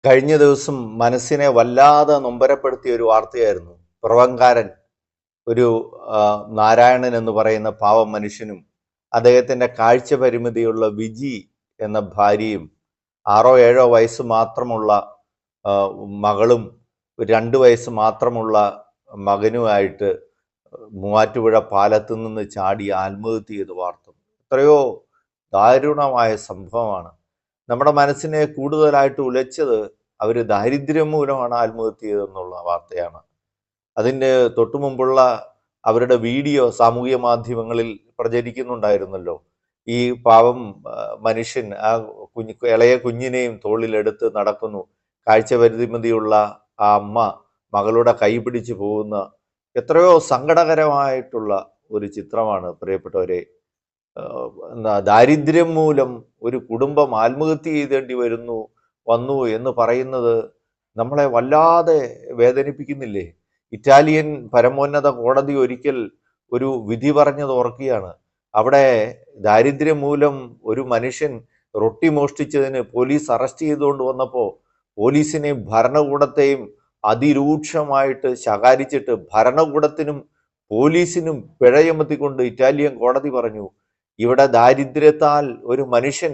കഴിഞ്ഞ ദിവസം മനസ്സിനെ വല്ലാതെ നൊമ്പരപ്പെടുത്തിയ ഒരു വാർത്തയായിരുന്നു. പിറവങ്കാരൻ ഒരു നാരായണൻ എന്ന് പറയുന്ന പാവം മനുഷ്യനും അദ്ദേഹത്തിൻ്റെ കാഴ്ച പരിമിതിയുള്ള വിജി എന്ന ഭാര്യയും 6 7 വയസ്സ് മാത്രമുള്ള ആ, മകളും 2 വയസ്സ് മാത്രമുള്ള മകനുമായിട്ട് മൂവാറ്റുപുഴ പാലത്തു നിന്ന് ചാടി ആത്മഹത്യ ചെയ്ത് വാർത്ത. എത്രയോ ദാരുണമായ സംഭവമാണ്. നമ്മുടെ മനസ്സിനെ കൂടുതലായിട്ട് ഉലച്ചത് അവർ ദാരിദ്ര്യം മൂലമാണ് ആത്മഹത്യ ചെയ്തതെന്നുള്ള വാർത്തയാണ്. അതിന് തൊട്ടു മുമ്പുള്ള അവരുടെ വീഡിയോ സാമൂഹ്യ മാധ്യമങ്ങളിൽ പ്രചരിക്കുന്നുണ്ടായിരുന്നല്ലോ. ഈ പാവം മനുഷ്യൻ ആ ഇളയ കുഞ്ഞിനെയും തോളിലെടുത്ത് നടക്കുന്നു. കാഴ്ച പരിമിതിയുള്ള ആ അമ്മ മകളുടെ കൈ പിടിച്ചു പോകുന്ന എത്രയോ സങ്കടകരമായിട്ടുള്ള ഒരു ചിത്രമാണ് പ്രിയപ്പെട്ടവരെ. ദാരിദ്ര്യം മൂലം ഒരു കുടുംബം ആത്മഹത്യ ചെയ്തേണ്ടി വന്നു എന്ന് പറയുന്നത് നമ്മളെ വല്ലാതെ വേദനിപ്പിക്കുന്നില്ലേ? ഇറ്റാലിയൻ പരമോന്നത കോടതി ഒരിക്കൽ ഒരു വിധി പറഞ്ഞത് ഓർക്കുകയാണ്. അവിടെ ദാരിദ്ര്യം മൂലം ഒരു മനുഷ്യൻ റൊട്ടി മോഷ്ടിച്ചതിന് പോലീസ് അറസ്റ്റ് ചെയ്തുകൊണ്ട് വന്നപ്പോൾ പോലീസിനെയും ഭരണകൂടത്തെയും അതിരൂക്ഷമായിട്ട് ശകാരിച്ചിട്ട് ഭരണകൂടത്തിനും പോലീസിനും പിഴ ചുമത്തിക്കൊണ്ട് ഇറ്റാലിയൻ കോടതി പറഞ്ഞു, ഇവിടെ ദാരിദ്ര്യത്താൽ ഒരു മനുഷ്യൻ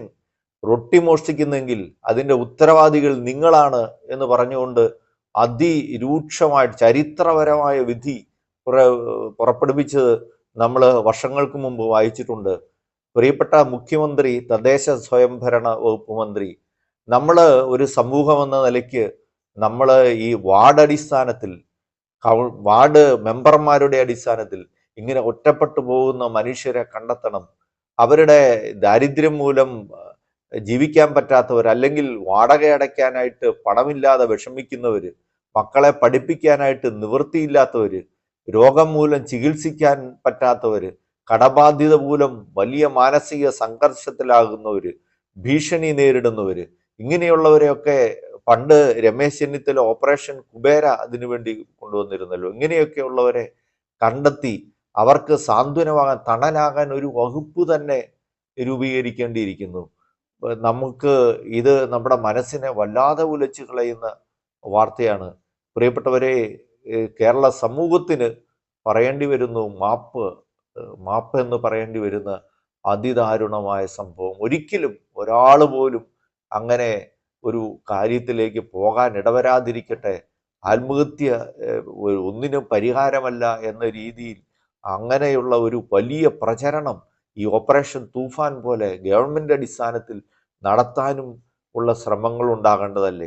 റൊട്ടി മോഷ്ടിക്കുന്നെങ്കിൽ അതിൻ്റെ ഉത്തരവാദികൾ നിങ്ങളാണ് എന്ന് പറഞ്ഞുകൊണ്ട് അതിരൂക്ഷമായിട്ട് ചരിത്രപരമായ വിധി പുറപ്പെടുവിച്ചത് നമ്മൾ വർഷങ്ങൾക്ക് മുമ്പ് വായിച്ചിട്ടുണ്ട്. പ്രിയപ്പെട്ട മുഖ്യമന്ത്രി, തദ്ദേശ സ്വയംഭരണ വകുപ്പ് മന്ത്രി, നമ്മൾ ഒരു സമൂഹം എന്ന നിലയ്ക്ക് നമ്മൾ ഈ വാർഡ് അടിസ്ഥാനത്തിൽ, വാർഡ് മെമ്പർമാരുടെ അടിസ്ഥാനത്തിൽ ഇങ്ങനെ ഒറ്റപ്പെട്ടു പോകുന്ന മനുഷ്യരെ കണ്ടെത്തണം. അവരുടെ ദാരിദ്ര്യം മൂലം ജീവിക്കാൻ പറ്റാത്തവർ, അല്ലെങ്കിൽ വാടക അടയ്ക്കാനായിട്ട് പണമില്ലാതെ വിഷമിക്കുന്നവർ, മക്കളെ പഠിപ്പിക്കാനായിട്ട് നിവൃത്തിയില്ലാത്തവർ, രോഗം മൂലം ചികിത്സിക്കാൻ പറ്റാത്തവർ, കടബാധ്യത മൂലം വലിയ മാനസിക സംഘർഷത്തിലാകുന്നവർ, ഭീഷണി നേരിടുന്നവർ, ഇങ്ങനെയുള്ളവരെയൊക്കെ പണ്ട് രമേശ് ചെന്നിത്തല ഓപ്പറേഷൻ കുബേര അതിനുവേണ്ടി കൊണ്ടുവന്നിരുന്നല്ലോ. ഇങ്ങനെയൊക്കെയുള്ളവരെ കണ്ടെത്തി അവർക്ക് സാന്ത്വനമാകാൻ, തണലാകാൻ ഒരു വകുപ്പ് തന്നെ രൂപീകരിക്കേണ്ടിയിരിക്കുന്നു. നമുക്ക് ഇത് നമ്മുടെ മനസ്സിനെ വല്ലാതെ ഉലച്ചു കളയുന്ന വാർത്തയാണ്. പ്രിയപ്പെട്ടവരെ, കേരള സമൂഹത്തിന് പറയേണ്ടി വരുന്നു മാപ്പ് എന്ന് പറയേണ്ടി വരുന്ന അതിദാരുണമായ സംഭവം. ഒരിക്കലും ഒരാൾ പോലും അങ്ങനെ ഒരു കാര്യത്തിലേക്ക് പോകാൻ ഇടവരാതിരിക്കട്ടെ. ആത്മഹത്യ ഒന്നിനും പരിഹാരമല്ല എന്ന രീതിയിൽ അങ്ങനെയുള്ള ഒരു വലിയ പ്രചരണം ഈ ഓപ്പറേഷൻ തൂഫാൻ പോലെ ഗവൺമെൻറ് അടിസ്ഥാനത്തിൽ നടത്താനും ഉള്ള ശ്രമങ്ങൾ ഉണ്ടാകേണ്ടതല്ലേ?